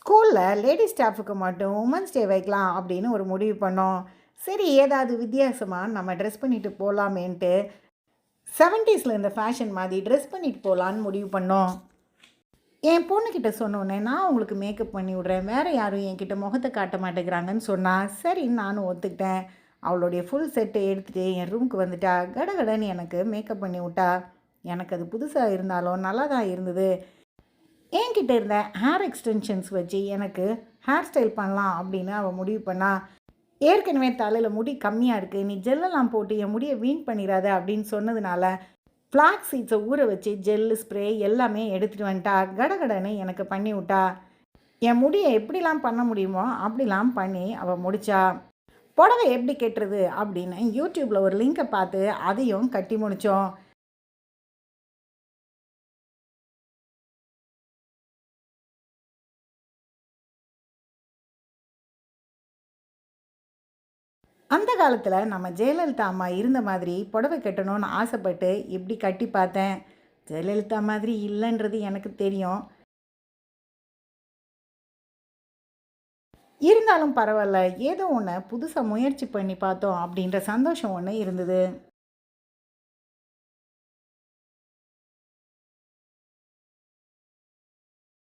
ஸ்கூலில் லேடி ஸ்டாஃபுக்கு மட்டும் women's day வைக்கலாம் அப்படின்னு ஒரு முடிவு பண்ணோம். சரி, ஏதாவது வித்தியாசமாக நம்ம ட்ரெஸ் பண்ணிட்டு போகலாமேன்ட்டு 70ஸில் இந்த ஃபேஷன் மாதிரி ட்ரெஸ் பண்ணிட்டு போகலான்னு முடிவு பண்ணோம். என் பொண்ணுக்கிட்ட சொன்னோன்னே, நான் உங்களுக்கு மேக்கப் பண்ணி விட்றேன், வேறு யாரும் என்கிட்ட முகத்தை காட்ட மாட்டேங்கிறாங்கன்னு சொன்னா. சரின்னு நானும் ஒத்துக்கிட்டேன். அவளுடைய ஃபுல் செட்டை எடுத்துகிட்டு என் ரூமுக்கு வந்துட்டா. கடகடன்னு எனக்கு மேக்கப் பண்ணி விட்டா. எனக்கு அது புதுசாக இருந்தாலும் நல்லா தான் இருந்தது. என்கிட்ட இருந்த ஹேர் எக்ஸ்டென்ஷன்ஸ் வச்சு எனக்கு ஹேர் ஸ்டைல் பண்ணலாம் அப்படின்னு அவள் முடிவு பண்ணா. ஏற்கனவே தலையில் முடி கம்மியாக இருக்குது, நீ ஜெல்லெல்லாம் போட்டு என் முடியை வீண் பண்ணிடாத அப்படின்னு சொன்னதுனால ஃப்ளாக் சீட்ஸை ஊற வச்சு ஜெல்லு ஸ்ப்ரே எல்லாமே எடுத்துகிட்டு வந்துட்டா. கடகடன்னு எனக்கு பண்ணி விட்டா. என் முடியை எப்படிலாம் பண்ண முடியுமோ அப்படிலாம் பண்ணி அவள் முடித்தா. புடவை எப்படி கட்டுறது அப்படின்னு யூடியூப்பில் ஒரு லிங்கை பார்த்து அதையும் கட்டி முடித்தோம். அந்த காலத்தில் நம்ம ஜெயலலிதா அம்மா இருந்த மாதிரி புடவை கட்டணும்னு ஆசைப்பட்டு இப்படி கட்டி பார்த்தேன். ஜெயலலிதா மாதிரி இல்லைன்றது எனக்கு தெரியும். இருந்தாலும் பரவாயில்ல, ஏதோ ஒன்று புதுசாக முயற்சி பண்ணி பார்த்தோம் அப்படின்ற சந்தோஷம் ஒன்று இருந்தது.